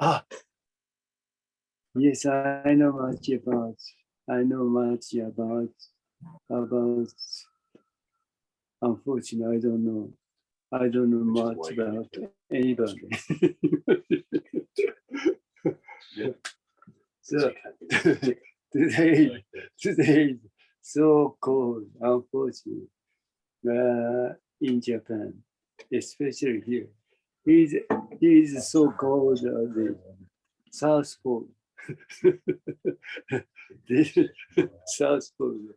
Ah, yes, I know much about. Unfortunately, I don't know much about anybody. So today so cold, unfortunately, in Japan, especially here. He's so cold the South Pole. The South Pole.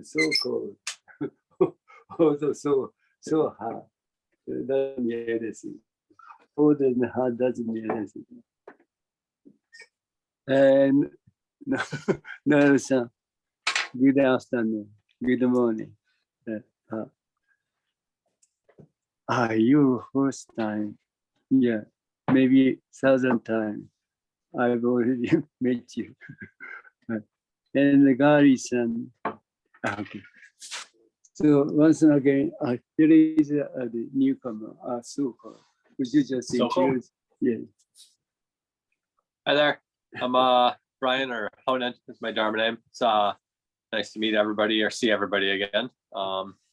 So cold. Also so hot. Doesn't mean anything. Cold and hot doesn't mean anything. And Naru-san, good afternoon, good morning. You first time, yeah, maybe 1,000 times. I've already met you. And the Gary-san, okay. So once again, here is the newcomer, Suko. Would you just introduce? Yeah. Hi there. I'm Brian, or Honan is my Dharma name. It's nice to meet everybody or see everybody again.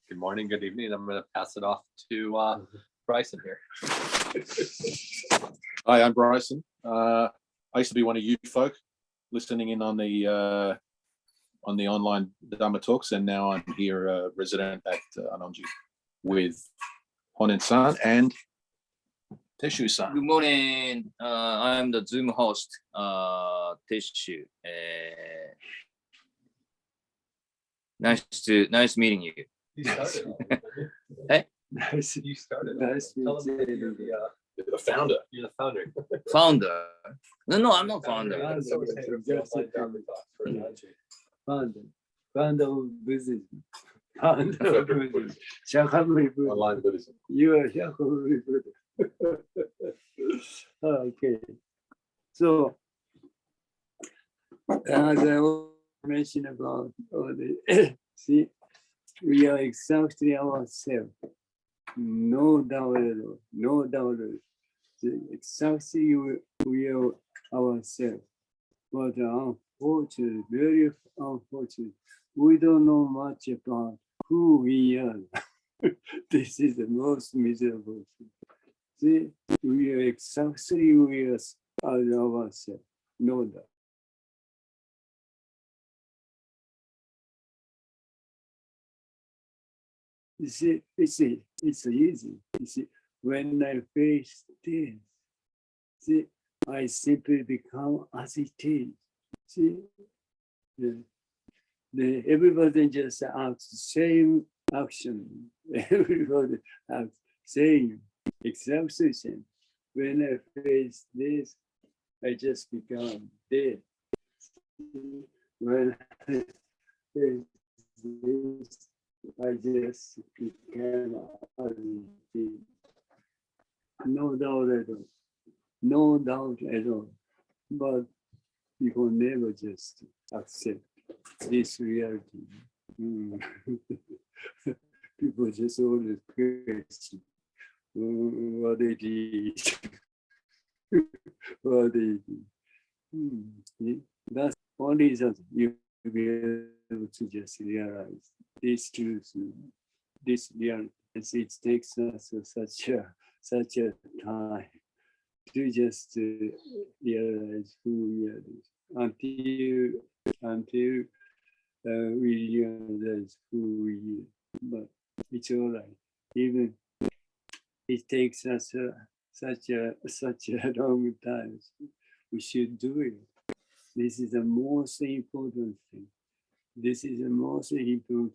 Good morning, good evening. I'm going to pass it off to Bryson here. Hi, I'm Bryson. I used to be one of you folk listening in on the online Dharma Talks, and now I'm here resident at Anonji with Honen-san and Tesshu-san. Good morning. I'm the Zoom host, Tesshu. Nice meeting you. You started. Hey? Nice. You started. Nice Tell them meeting you're you. The founder. You're the founder. Founder? No, I'm not founder. Founder of Buddhism. Founder of Buddhism. Shakyamuni Buddhism. Online Buddhism. You are Shakyamuni Buddhism. Okay. So, as I mentioned about see, we are exactly ourselves. No doubt at all. No doubt at all. Exactly we are ourselves. But unfortunately, very unfortunately, we don't know much about who we are. This is the most miserable thing. See, we are exactly we are ourselves. No doubt. You see, it's easy. You see, when I face this, see, I simply become as it is. See, everybody just acts the same action. Everybody acts same, exactly same. When I face this, I just become dead. When I face this, I just became as it is. No doubt at all. No doubt at all. But people never just accept this reality. People just always question what it is. What it is. That's only that you will be able to just realize this truth, this reality. It takes us such a time to just realize who we are until we realize who we are. But it's all right. Even it takes us such a long time. We should do it. This is the most important thing. This is the most important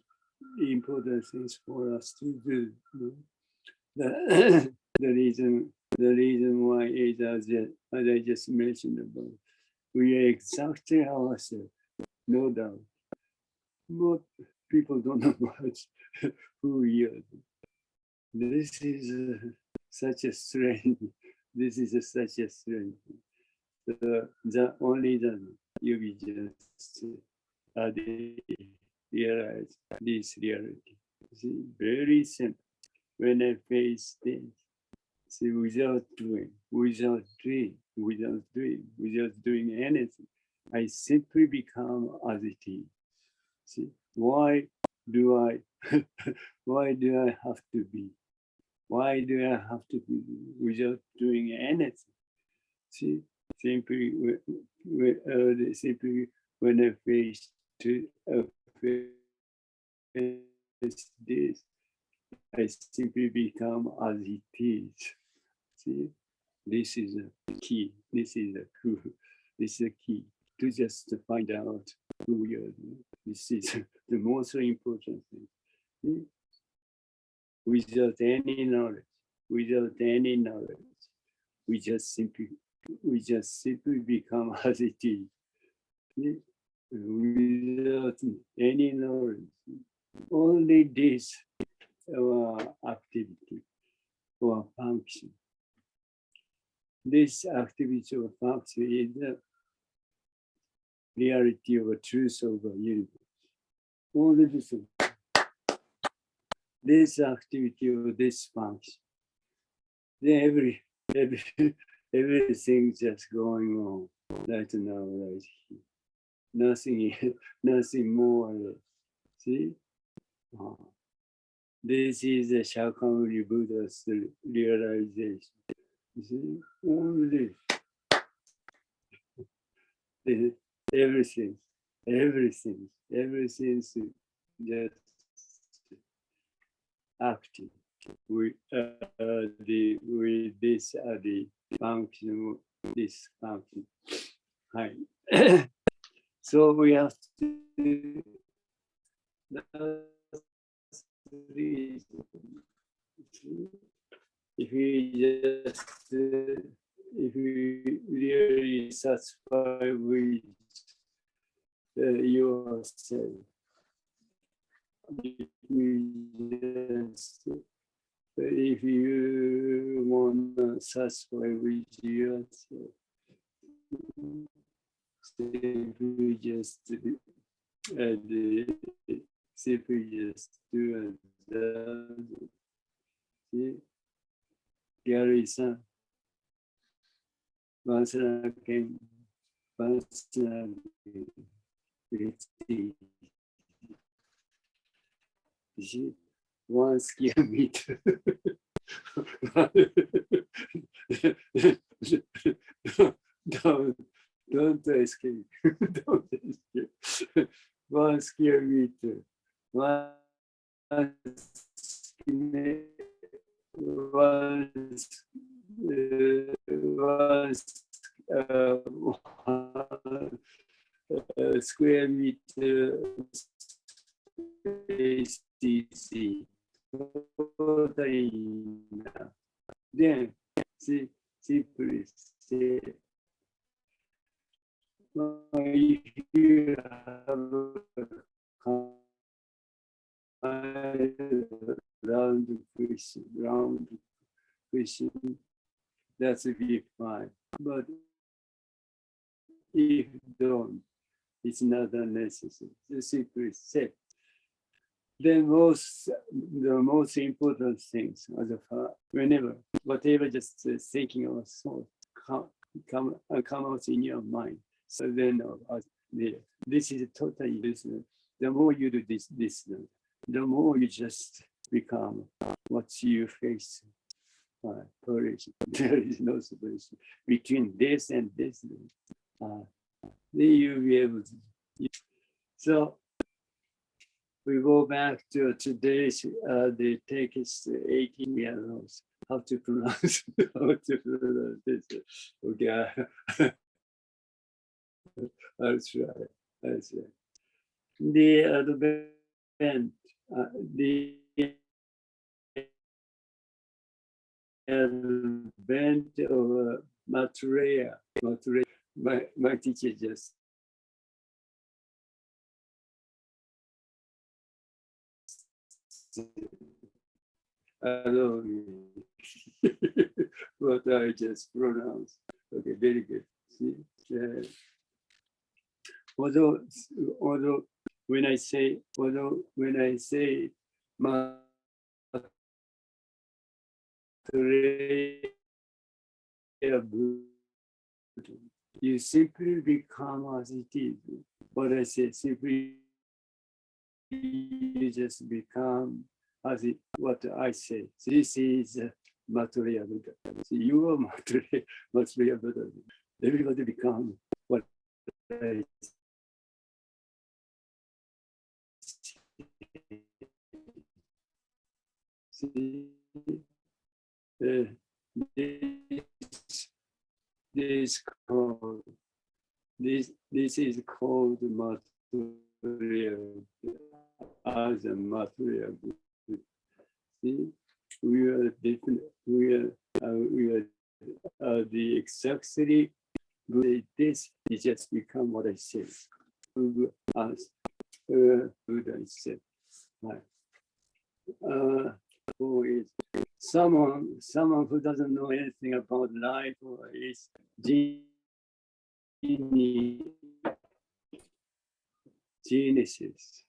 things for us to do. The reason why is as I just mentioned about, we are exactly ourselves, no doubt. But people don't know much who we are. This is such a strange. This is such a strange. The only that you will just realize this reality. See, very simple. When I face this, See, without doing anything, I simply become as it is. See, why do I have to be? Why do I have to be without doing anything? See, simply when I face this, I simply become as it is. See, this is a key. This is a clue. This is a key to just find out who we are. This is the most important thing. See? Without any knowledge, we just simply become as it is. See? Without any knowledge, only this activity or function. This activity or function is the reality of a truth of the universe. Only this activity or this function. Then everything just going on right now, right here. Nothing more or less. See? This is a Shakyamuni Buddha's realization. You see? Only everything just acting with this the function, this function. Hi. So we have to. If you really satisfy with yourself, if you want to satisfy with yourself, simply just do it. See, Gary-san, once again, it's easy. You see, once you meet, don't escape. Don't escape. Once you meet, once square meter ACC. Then simply say, if you have a round question, that's a big fine. But if you don't, it's not unnecessary. Just simply say. The most important things as a whenever, whatever just thinking or thought come out in your mind. So then this is totally business. The more you do this, the more you just become what you face. There is no separation between this and this. Then you'll be able to. So we go back to today's the text 18 pianos. How to pronounce this? Okay, I'll try. The advent, the advent of Maitreya. My teacher just what I just pronounced. Okay, very good. See, although when I say Maitreya Buddha. You simply become as it is. What I say, simply you just become as it, what I say. This is Maitreya Buddha. So you are Maitreya Buddha. Everybody become what I see. This is called Maitreya as a Maitreya. See, we are different. We are the exactly. This is just become what I say. As Buddha said. Right. Who is someone who doesn't know anything about life or is Genesis.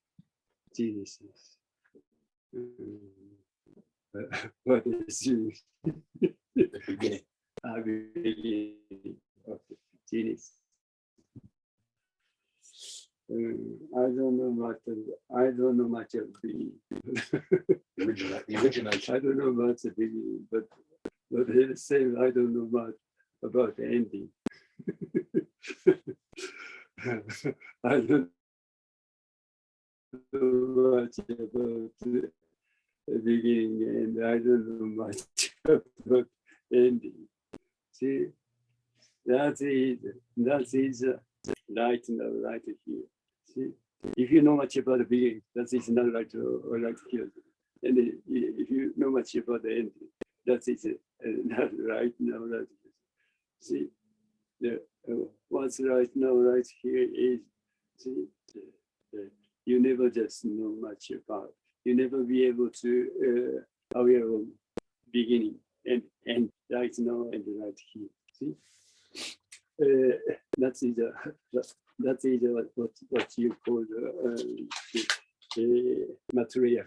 What is The beginning. beginning of Genesis? I don't know much of the Origination. I don't know much of the beginning, but the same I don't know much about the ending. I don't know much about the beginning, and I don't know much about ending. See, that is right now, right here. See, if you know much about the beginning, that is not right or right here. And if you know much about the ending, that is not right now, right here. See, what's right now, right here is, see, you never just know much about. You never be able to aware of beginning and end right now and right here. See, that is what you call Maitreya.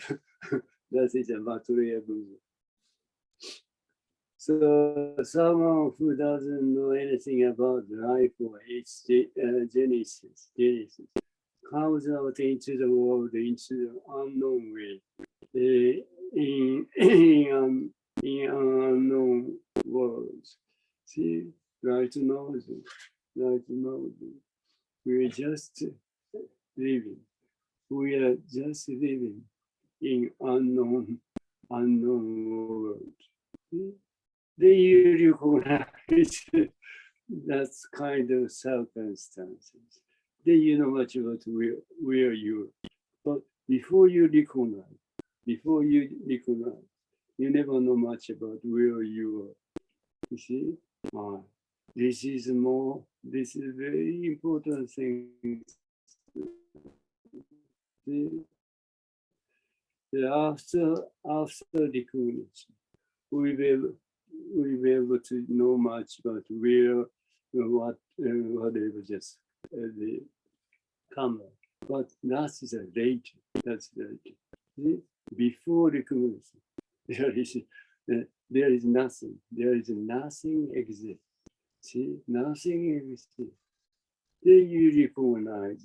That is a Maitreya Buddha. So someone who doesn't know anything about life or its genesis comes out into the world, into the unknown way, in an unknown world. See, right now, we're just living. We are just living in unknown world. See? Then you recognize that's kind of circumstances. Then you know much about where you are. But before you recognize, you never know much about where you are. You see? This is very important thing. See? After recognition, we will be able to know much about where, whatever just the camera. But that's later. That's later. See? Before recognition, there is nothing. There is nothing exists. See, nothing exists. Then you recognize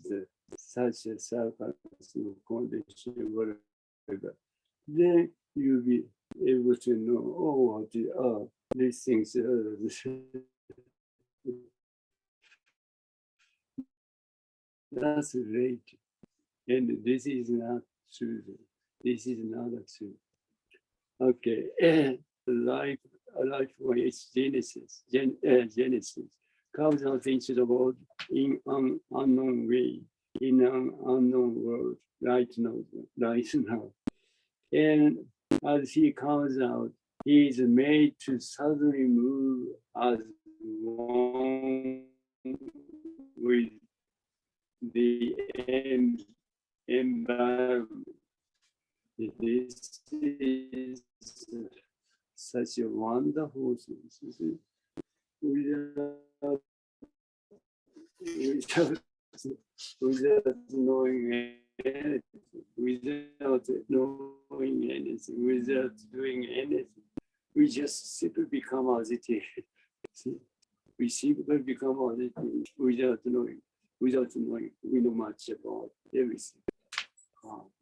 such a circumstance of condition, whatever. Then you'll be able to know, oh, these things that's later. And this is not true. This is not true. Okay, life for its genesis comes out into the world in an unknown way, in an unknown world right now. And as he comes out, he is made to suddenly move as one with the environment. This is such a wonderful thing. Without knowing anything, without doing anything, we just simply become as it is. See? We simply become as it is without knowing. Without knowing, we know much about everything.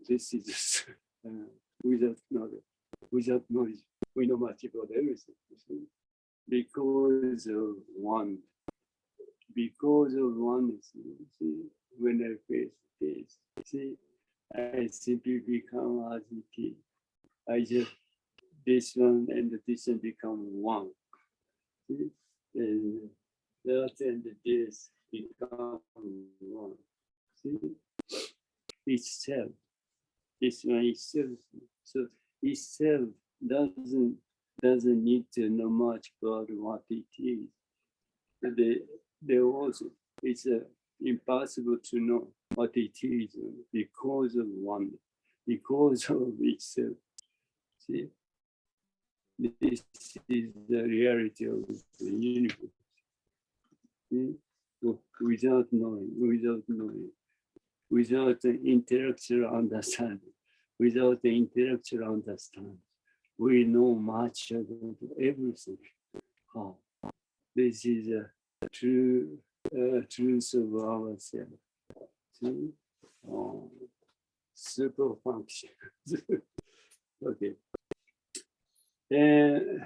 This is without knowledge. Without knowledge, we know much about everything. See? Because of one. Because of oneness, see, when I face this, see, I simply become as it is. I just, this one and this one become one. See? And that and this become one. See? Itself. This one itself. So itself doesn't need to know much about what it is. They also, it's impossible to know what it is because of one, because of itself. See, this is the reality of the universe. See? So without knowing, without the intellectual understanding, we know much about everything. This is a true truth of ourselves. See? Super function. Okay.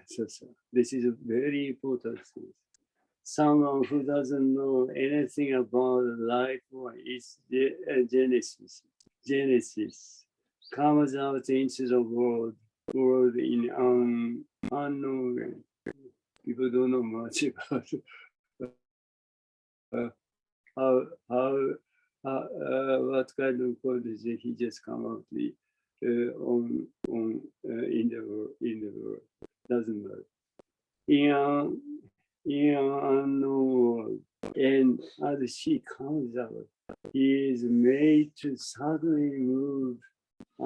So this is a very important thing. Someone who doesn't know anything about life or its genesis comes out into the world in an unknown way. People don't know much about what kind of code he just come out in the world. Doesn't matter. In an unknown world, and as she comes out, he is made to suddenly move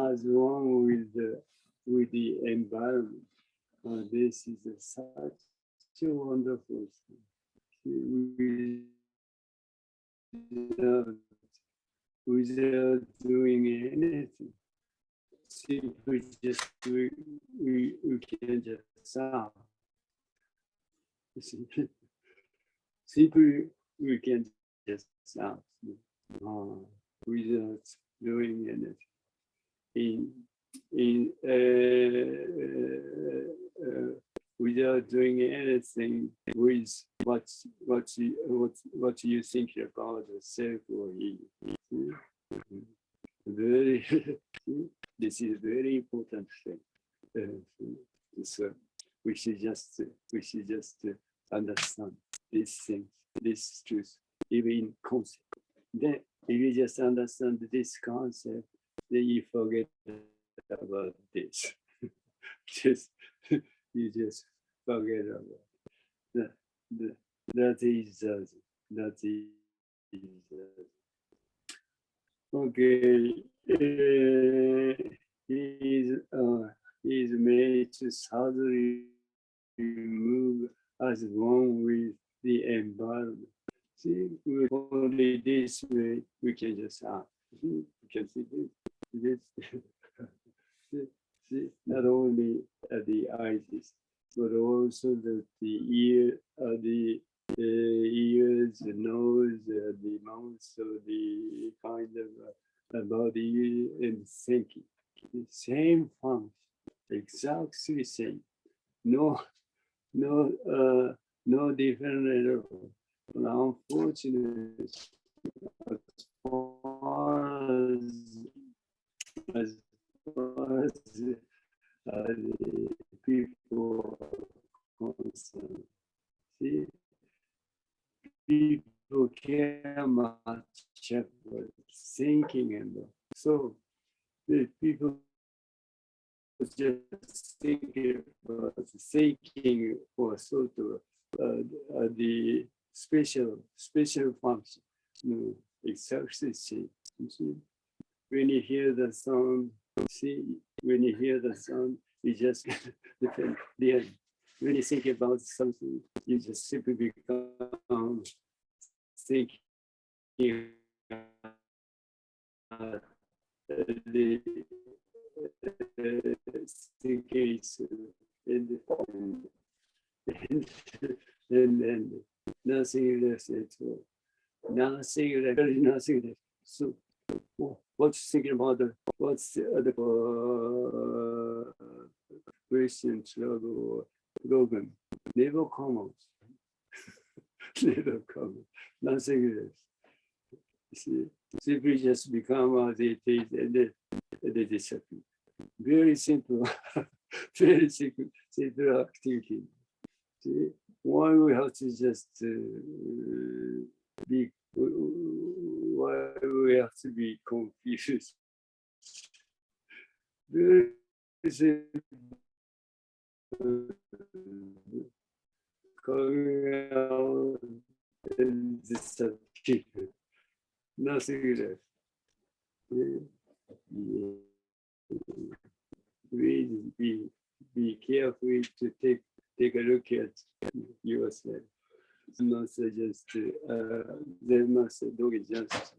as one with the environment. This is such a wonderful thing. Without doing anything, simply just we can just stop. Simply we can just stop without doing anything. Without doing anything with what you think about the self or you. Very, this is very important thing. So we should just understand these things, this truth, even in concept. Then if you just understand this concept, then you forget about this. You just forget about that is okay. He is made to suddenly move as one with the environment. See, only this way we can just you can see this. See, not only the eyes, but also the ear, the ears, the nose, the mouth, so the kind of body and thinking. The same function, exactly same. No different at all. But unfortunately, as far as the people are concerned, see, people care much about thinking, and so the people just thinking for sort of the special function. No, exactly same. You see, when you hear the sound, you just depend. When you think about something, you just simply become thinking the thinking is nothing less at all. Nothing less, very nothing less. So, what's thinking about what's the question, trouble, or problem? Never comes. Never comes. Nothing less. See, simply just become as it is and they disappear. Very simple, very simple activity. See, why we have to just be, why we have to be confused? Very simple. Coming out and disappear. Nothing left. Be careful to take a look at yourself. Not just they must just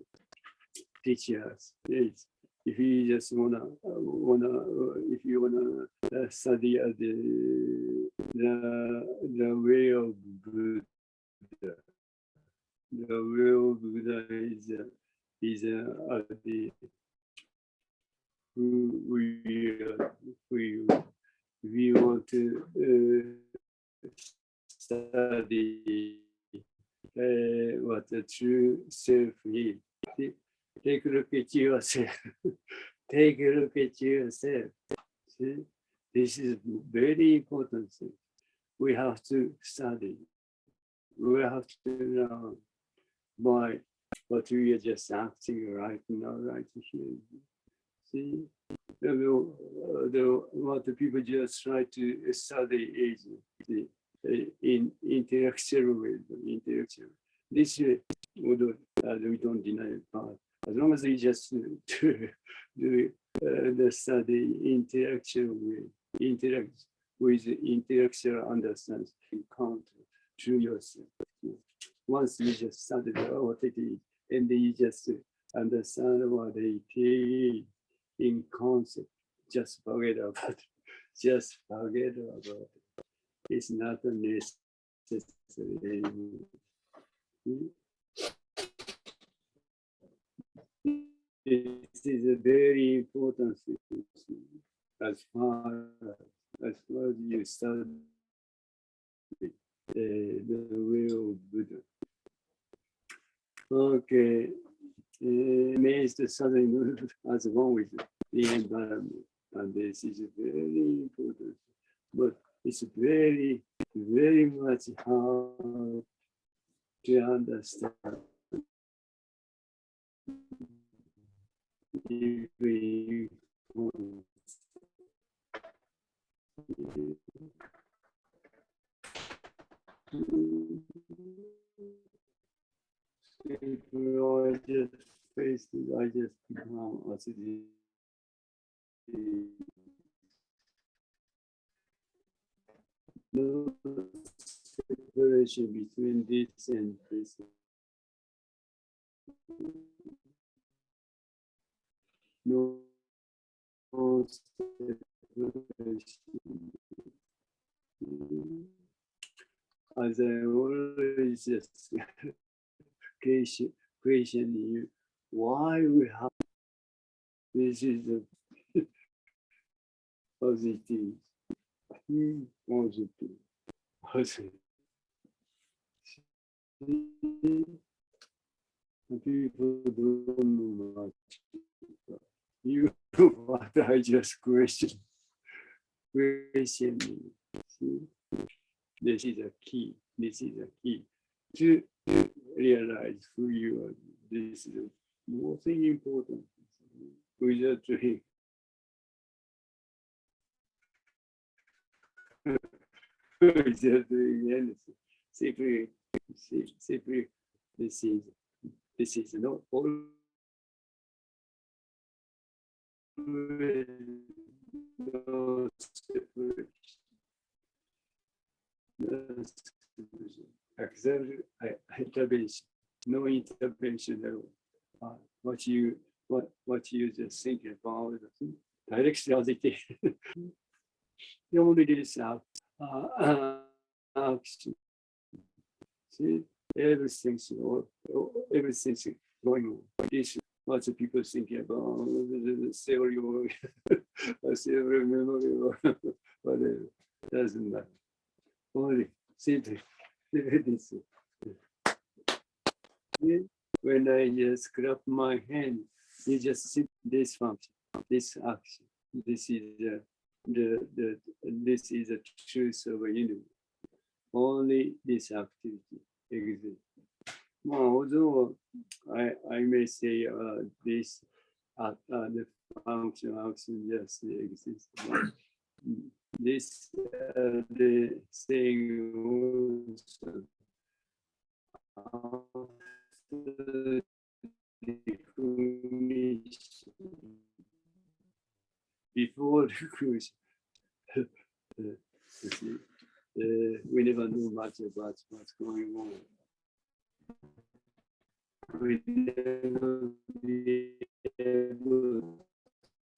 teach us. Yes. If you just wanna if you wanna study the way of Buddha, the way of Buddha is we want to study what the true self is. Take a look at yourself. Take a look at yourself. See? This is very important thing. We have to study. We have to learn by what we are just acting right now, right here. See? What the people just try to study is in intellectual wisdom, intellectual. This way, we don't deny it, but as long as we just do the study intellectual way, interact with intellectual understanding, encounter through yourself. Once you just study what it is, and then you just understand what it is in concept, just forget about it. Just forget about it. It's not necessary anymore. It is a very important thing as far as you study the way of Buddha. Okay, means to suddenly move as one with the environment, and this is very important. But it's very, very much hard to understand. If I just face it, I just become as it is. No separation between this and this. No separation. As I always just question you, why we have this is a positive, positive, positive. People don't know much. You, what I just question me. See? This is a key. This is a key to realize who you are. This is the most important. Without doing anything, simply, this is not all. No separation. Intervention, no intervention at all. What you just think about, directionality. Only this action. See, everything's everything's going on. This lots of people thinking about the theory or theory memory or whatever. Doesn't matter. Only simply this. When I just clap my hand, you just see this function, this action. This is this is the truth of a universe. Only this activity exists. Although I may say this the function action just exists. This the thing also after before the conclusion, we never know much about what's going on. We never be able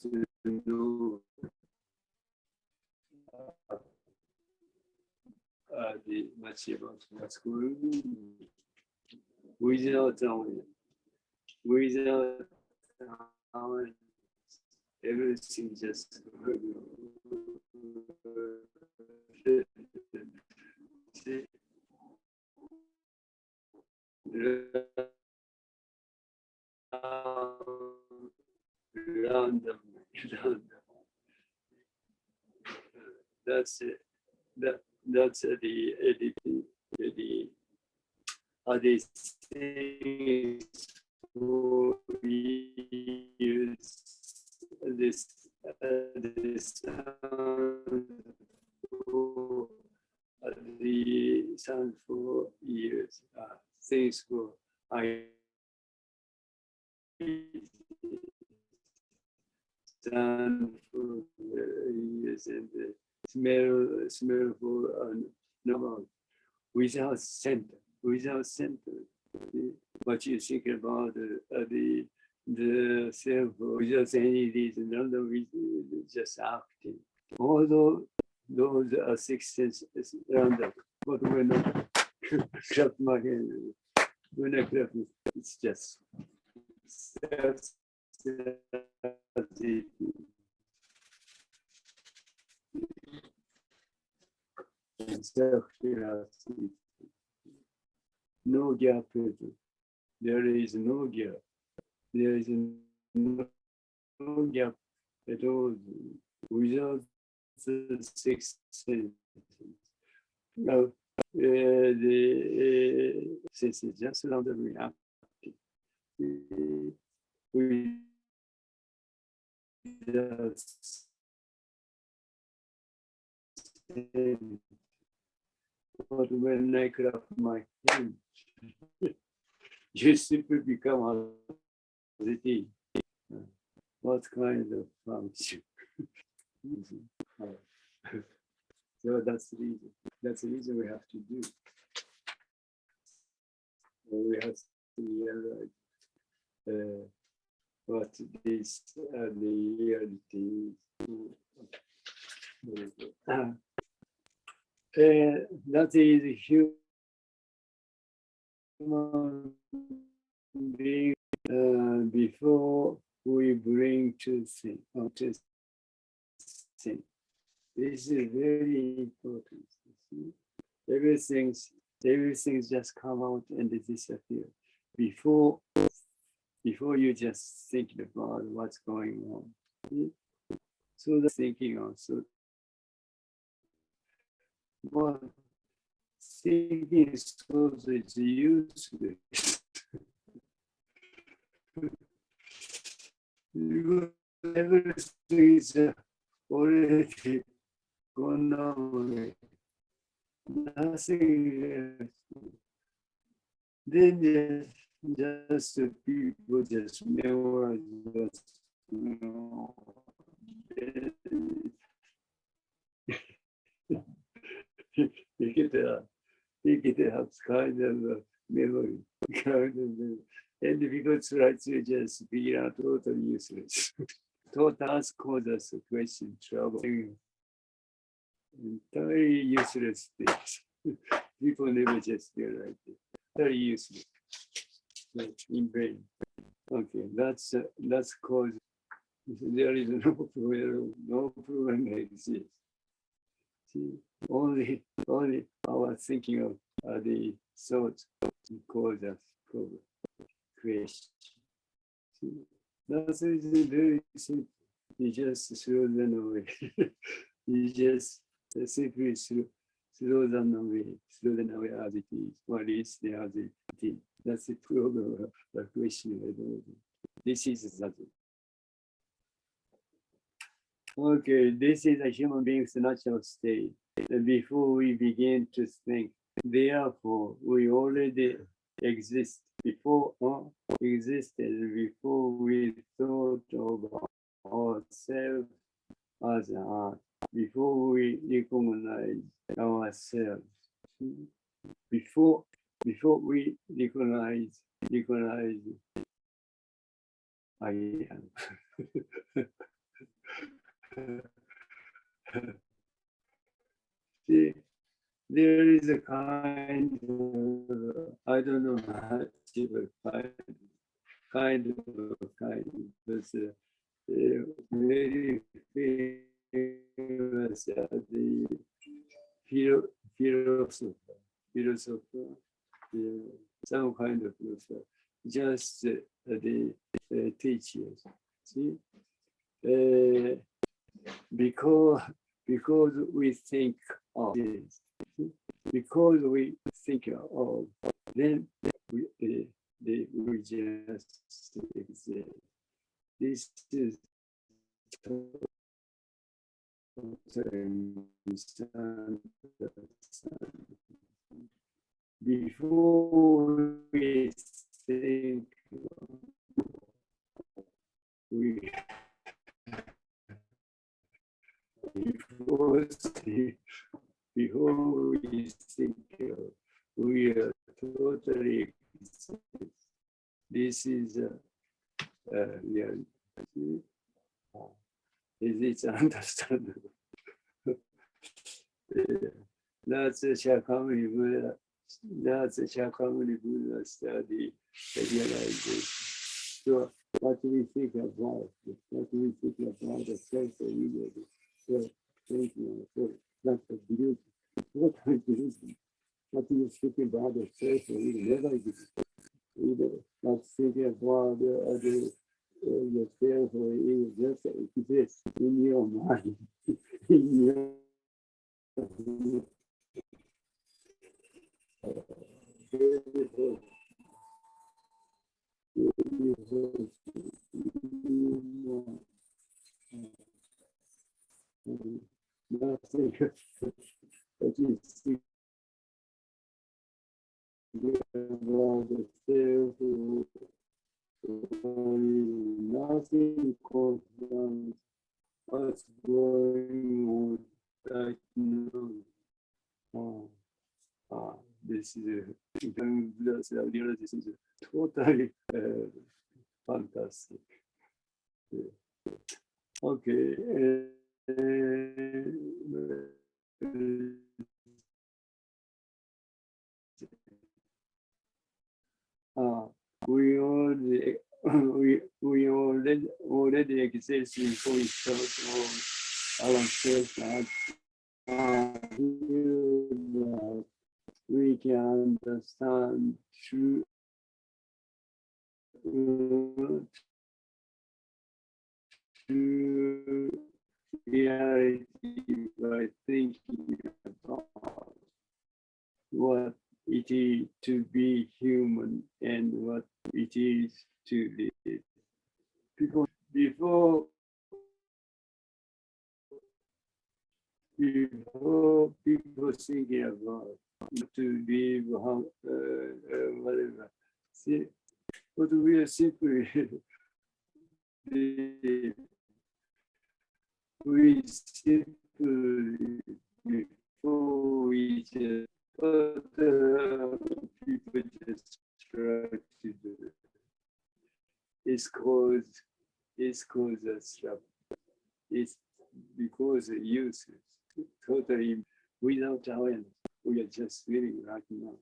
to know much about what's going on without knowing. Without knowing, everything just random. That's it. That's the other things who use this for the sound for years, things for I sound for years and the smell for no without center. What you think about the self without any reason, random reason, just acting. Although those are six senses random, but when I clap my hand, when I clap, it's just self. Self-curiosity. No gap present. There is no gap. There is no gap at all without the six senses. Now, the senses just randomly acting. But when I clap my hand, you simply become positive. What kind of function? So that's the reason. That's the reason we have to do. We have to realize what this the reality is. That is human being before we bring to think. This is very important. Everything's just come out and disappear before you just thinking about what's going on. So the thinking also. But thinking is also it's useless. Everything is already gone away. Nothing else. Then just people just memorize what's going on. You get a kind of memory, and people try to just figure out totally useless. Thoughts cause us a question, trouble, entirely useless things. People never just realize it. Very useful. In vain. Okay, that's cause. There is no problem exists. See, only our thinking of the thoughts cause us problem, creation. See, that is very simple. You just throw them away. You just simply throw them away as it is. What is there as it is? That's the problem of the question. This is that. Okay, this is a human being's natural state. Before we begin to think, therefore, we already exist. Before existed, before we thought of ourselves as art, before we recognize ourselves, before we recognize I am. See, there is a kind of, I don't know much, but kind of, but very famous the philosopher, some kind of philosopher, just the teachers. See, because we think of this, because we think of, then we just exist. This is before we think, before we think we are totally exist. This is reality. Is it understandable? That's a Shakyamuni Buddha. That's a Shakyamuni Buddha study realization. So what we think about, the self immediately. So thinking of that's the beauty. What I believe, what you think about the self will never exist. Not thinking about yourself is just exists in your mind. In your nothing that you think about the self, nothing concerns what's going on right now. This is this is totally fantastic. Okay. We already exist in full thought of ourselves as we can understand true reality by thinking about what it is to be human and what it is to live. Because before people thinking about to live, whatever. See, but we are simply we simply before we just people just try to do it. It's cause us trouble. It's because it uses totally without awareness. we are just feeling right now.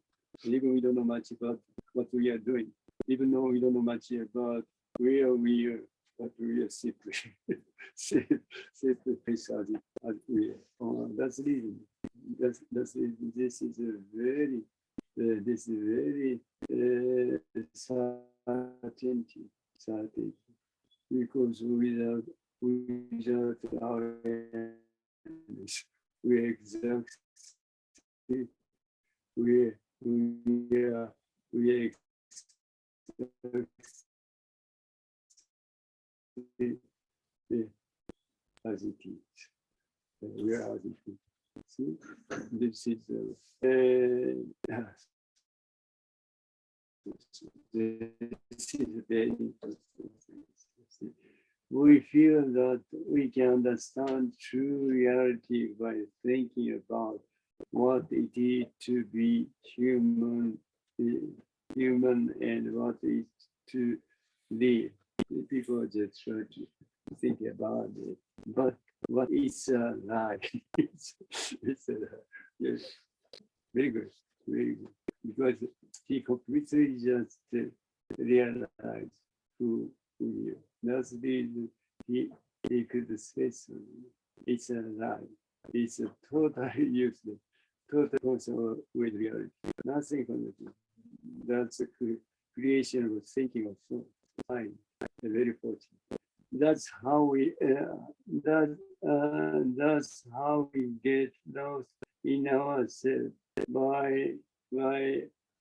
Even we don't know much about what we are doing, even though we don't know much about where we are, but we are simply face as we are. That's the reason. This is a very certainty, because without awareness, we exactly we are as it is. We are as it is. See, this is very important. We feel that we can understand true reality by thinking about what it is to be human and what it is to live. People just try to think about it, but what is a lie? it's a lie. Yes, very good, because he completely just realized who we are. That's the reason he could say so. It's a lie. It's a totally useless, total concept with reality. Nothing on it. That's a creation of thinking of soul. Fine, very fortunate. That's how we that's how we get lost in ourselves by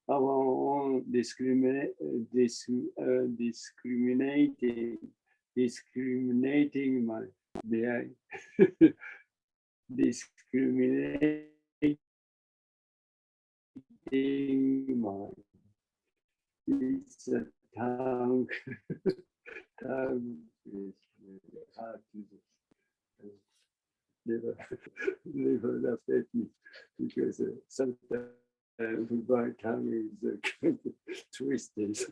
our own discriminating mind. Discriminating mind. It's a tongue. Tongue is hard to never laugh at me, because sometimes my tongue is kind of twisted. So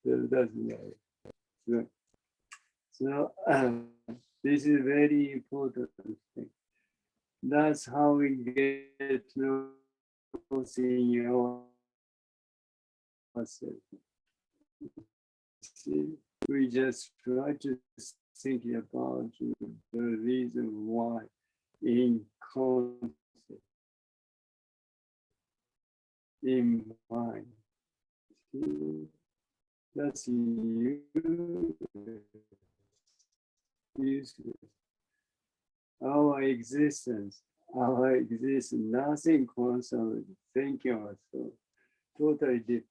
it doesn't matter. So this is a very important thing. That's how we get lost in ourselves. See, we just try to think about the reason why in concept, in mind. See, that's useless. Our existence, nothing concerns thinking ourselves. Totally different.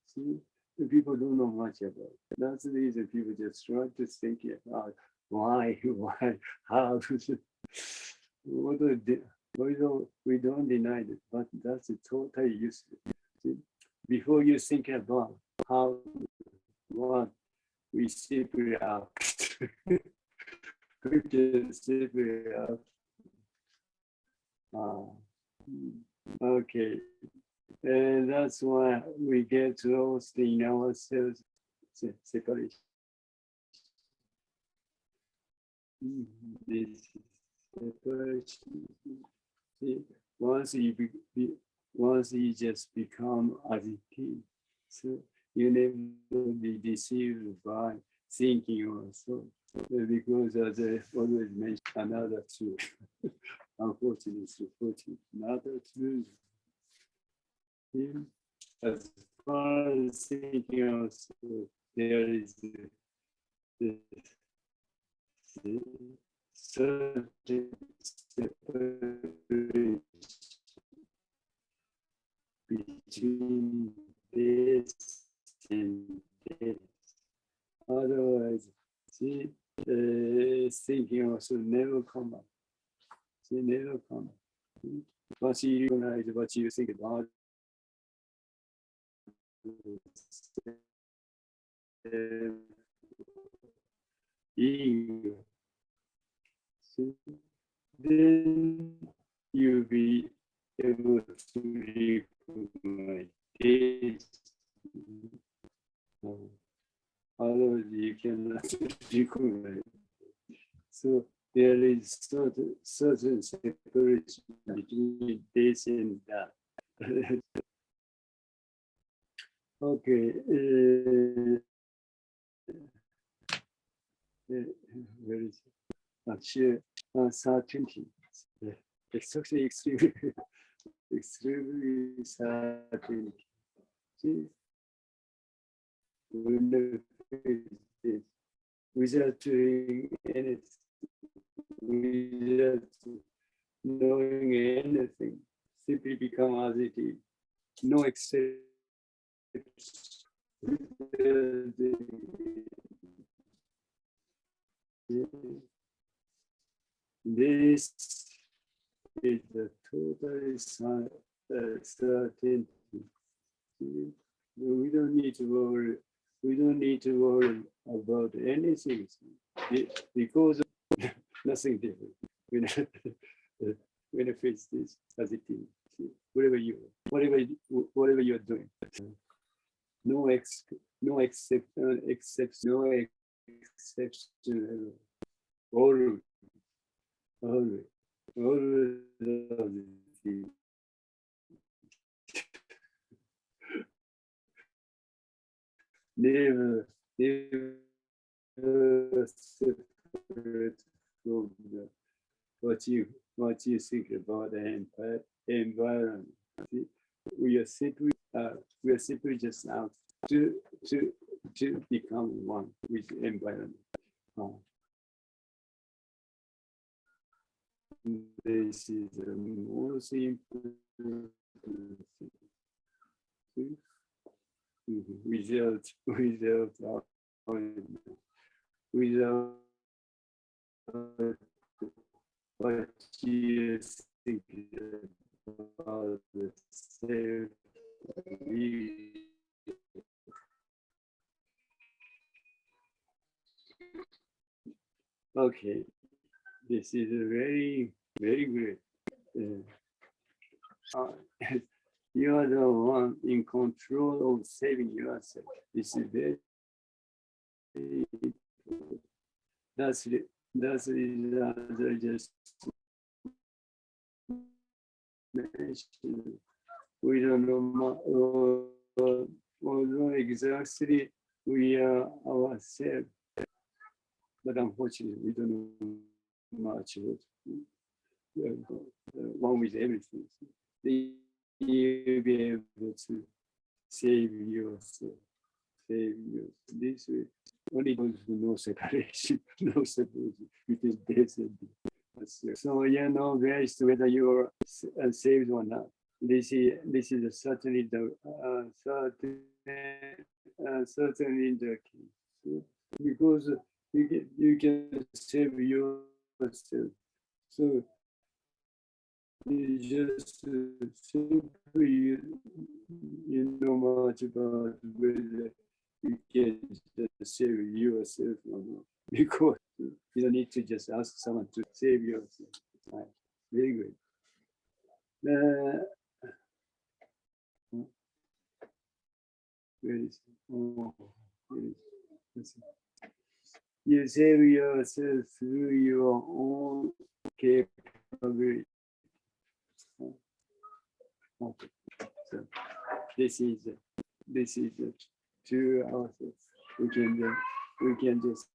See, the people don't know much about it. That's the reason people just try to think about why, how. We don't deny it, but that's totally useless. See, before you think about how, what, we simply act. We just simply act. Okay. And that's why we get lost in ourselves separation. This separation. See, once you just become as it is, so you never be deceived by thinking also, because as I always mention, another truth. Unfortunately, another truth. As far as thinking also, there is the certain separation between this and this. Otherwise, see, thinking also never come up. See, never come up. Once you recognize what you think about, ego, so then you'll be able to recognize this. Otherwise, you cannot recognize. So there is certain separation between this and that. Okay. Where is it? Actually, certainty. It's actually extremely certain. Without doing anything, without knowing anything, simply become as it is. No exception. This is the totally certainty. We don't need to worry. We don't need to worry about anything because nothing different. When I face this as it is, whatever you're doing, no exception, always. Never separate from what you think about the environment. We are simply just out to become one with the environment. This is the most important thing. Without what you think about the self. Okay, this is a very great. You are the one in control of saving yourself. This is very that's it. That's it. I just mentioned. We don't know although exactly we are ourselves, but unfortunately we don't know much about one with everything. You'll be able to save yourself. This way. Only those who know separation, no separation between this and this. So you know best whether you are saved or not. This is certainly the certainly the case, because you can save yourself. So you just simply you know much about whether you can just save yourself or not, because you don't need to just ask someone to save yourself. Right. Very good. Where is it? Oh, where is it? You save yourself through your own capability. Okay. So this is to ourselves. We can just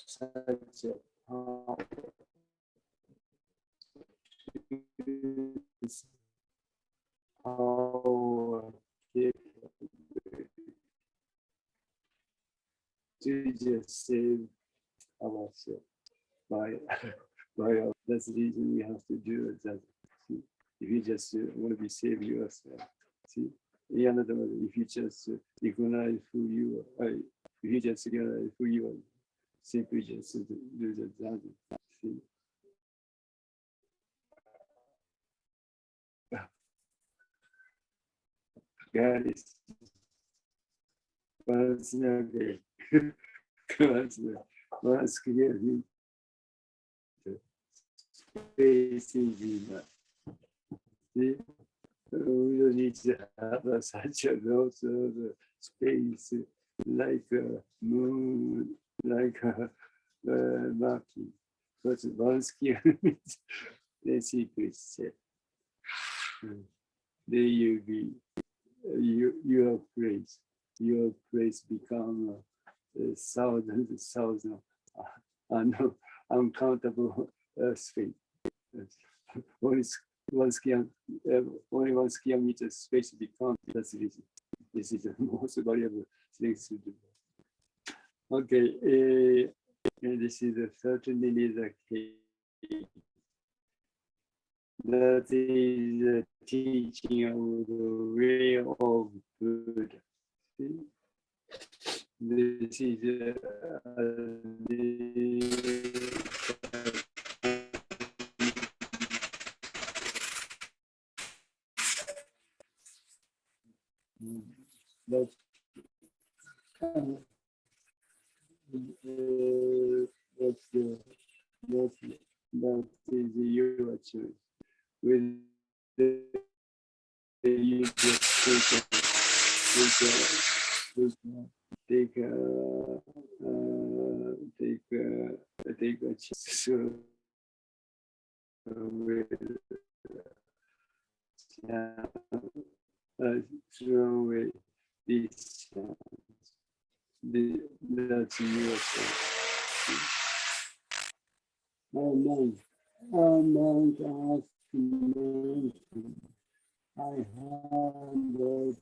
such a power to just save ourselves by that's the reason we have to do it. That if you just want to be save yourself, see. In other words, if you just recognize who you are, if you just recognize who you are, simply just do that. See. God is once again. Once again, facing you. See, we don't need to have such a lot of space like a moon, like a marking. Because one skill means basically said, there you be your place become thousand uncountable space. Only one square meter space becomes that's this. This is the most valuable thing to do. Okay, and this is certainly the case. That is the teaching of the way of Buddha. This is that that is your choice. With you just take a chance with throw away this chance. That's your choice. Among us, I had that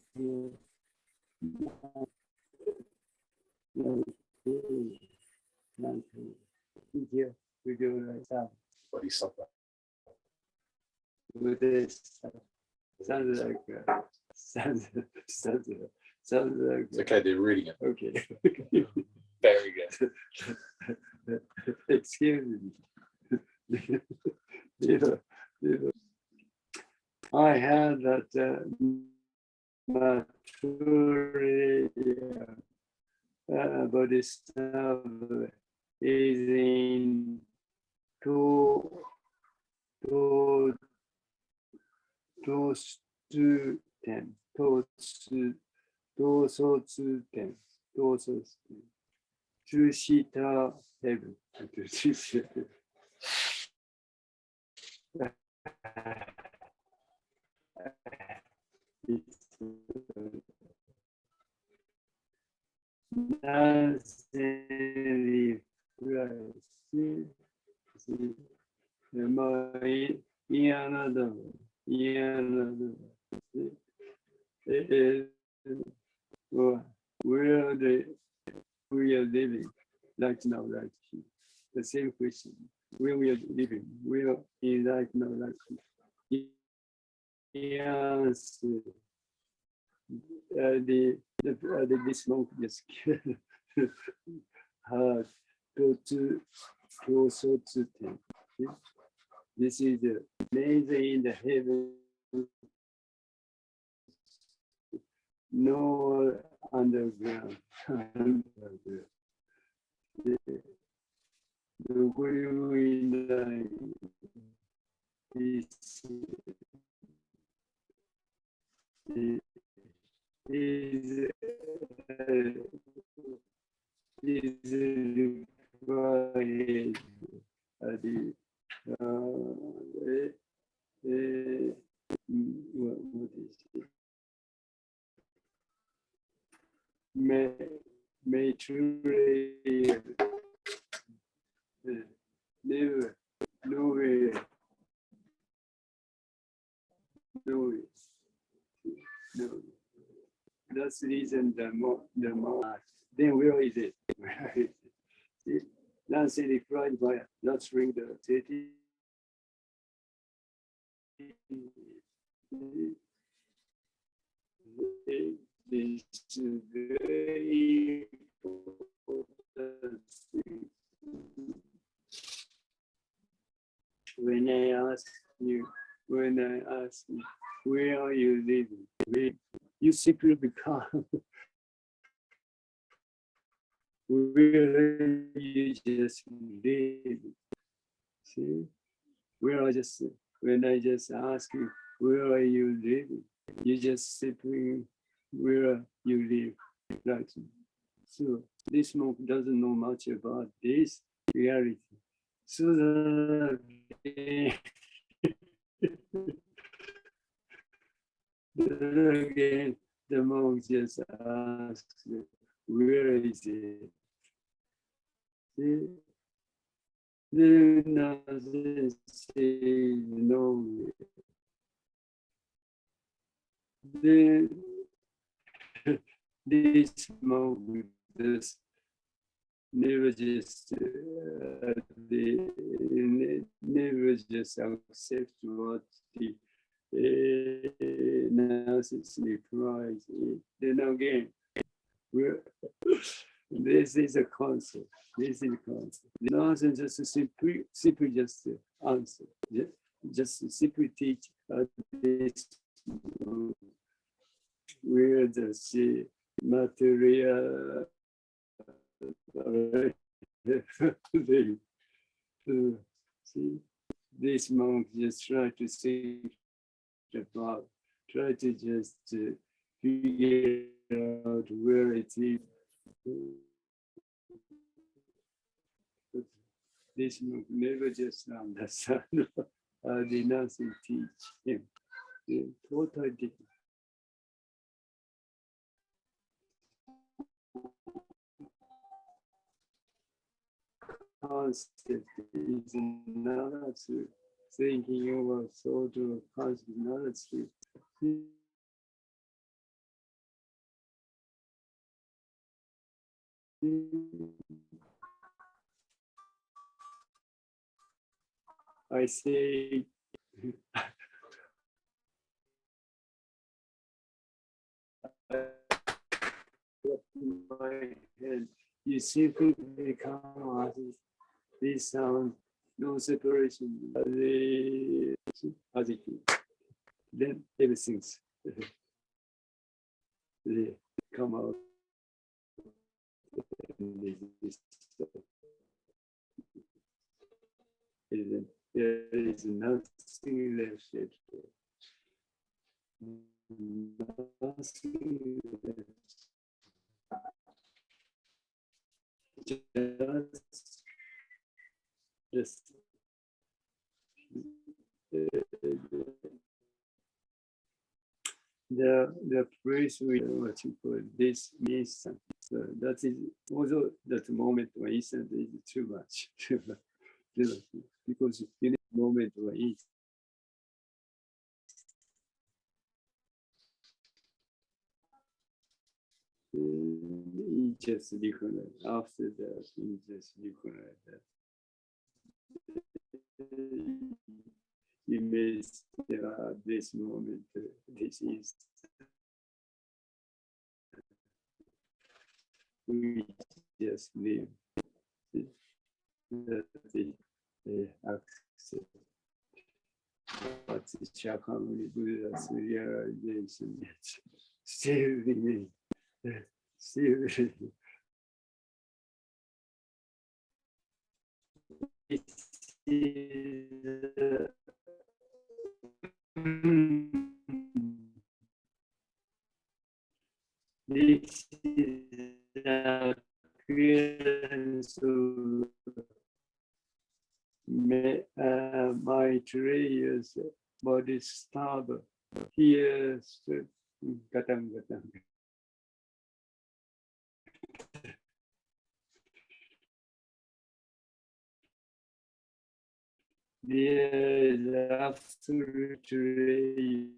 here we do right now. Bodhisattva. With this sounds like It's okay, they're reading it. okay. Very good. Excuse me. I had that Maitreya Bodhisattva is in Tushita heaven. Where we are living right now, right here. The same question. Where we are living, where is right now, right here. Yes, this monk just had to also to ten. This is amazing in the heaven. No underground. Is required what is it? Maitreya never no. That's the reason the more then where is it? Where is it? See? Nancy replied by let's ring the city. This is very important thing. When I ask you, where are you living? You simply become where you just live. See? When I just ask you, where are you living? You just simply where you live. Right. So this monk doesn't know much about this reality. So that again, the monk just asks, where is it? Then doesn't say no. Then this monk just never just never just accept what the nurses replies. Then again, this is a concept. This is a concept. The nurses just simply just answer. Just simply teach this. Where the see Maitreya see this monk just try to think about, try to just figure out where it is. But this monk never just understand how the nothing teach him. Totally different. Concept is another to thinking over sort of concept, another to I say in my head, you simply become artist. This sound, no separation, attitude. Then everything's they come out. There is nothing left. Nothing left. Just the place we what you call this instant. So that is also that moment or instant is too much. Because in a moment or instant. He just recognize after that, he just recognize that. He makes this moment, this is we just live. That is accept. But the Shakyamuni Buddha's realization still remains. Still remains. This is the appearance of Maitreya's Bodhisattva. Here stood Gatam Gatam. There is absolutely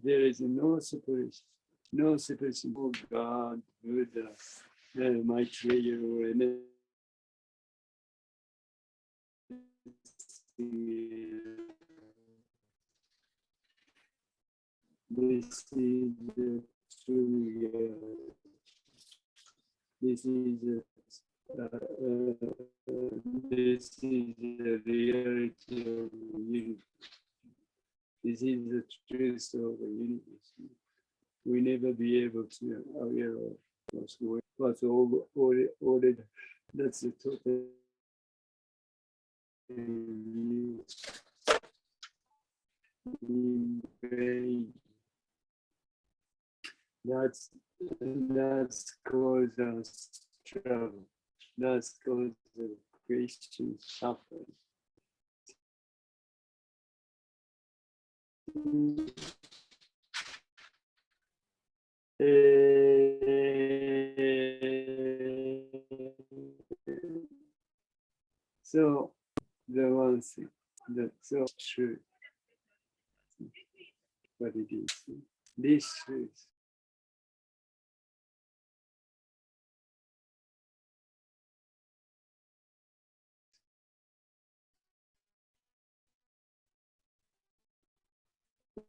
there is no separation, no separation of God, Buddha, Maitreya, or anything. This is the true. This is this is the reality of the universe. This is the truth of the universe. We never be able to aware of what's already. That's the total That's cause of trouble. That's cause of Christian suffering. So the one thing that's so true, but it is this truth.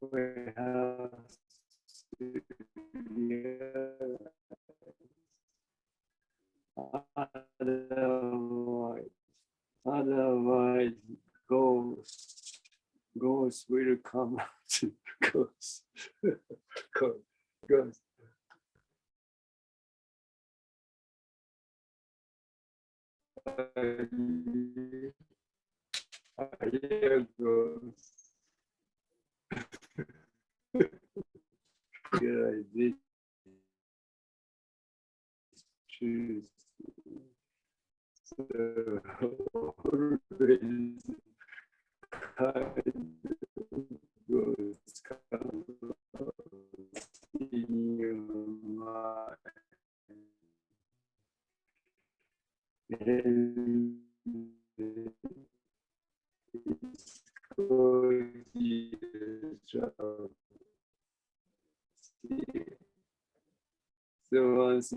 We have to realize. Otherwise, ghosts will come out. Ghosts. Ghosts. Yeah, ghosts. Yeah, this truth. So always ghosts come in your mind. And it's going to trouble. So once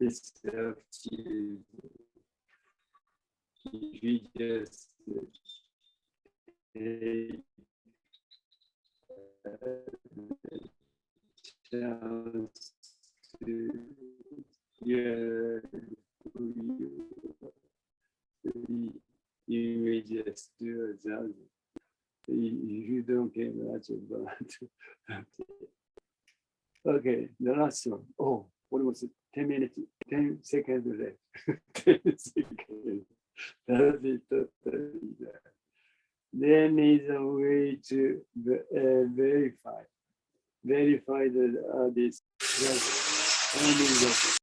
it's up to you. If you just take a chance to hear who you may just do as others. You don't care much about it. Okay, the last one. Oh, what was it? 10 minutes, 10 seconds left. 10 seconds. That's it, totally there. There needs a way to verify that this. That's only the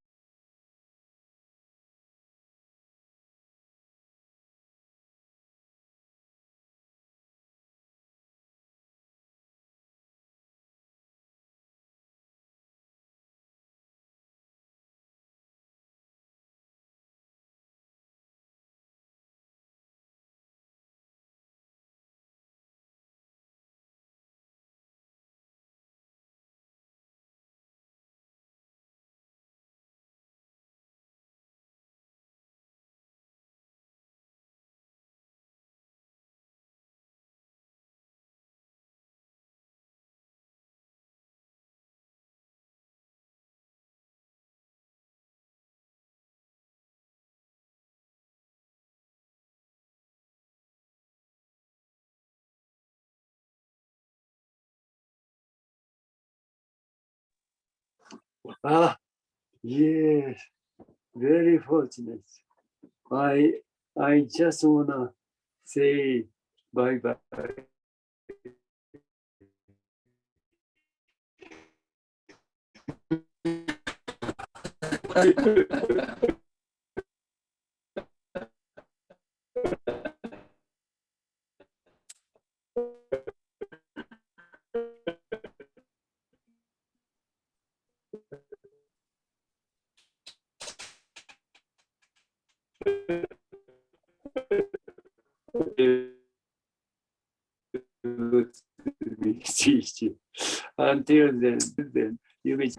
yes, very fortunate. I just wanna say bye bye. Until then, you may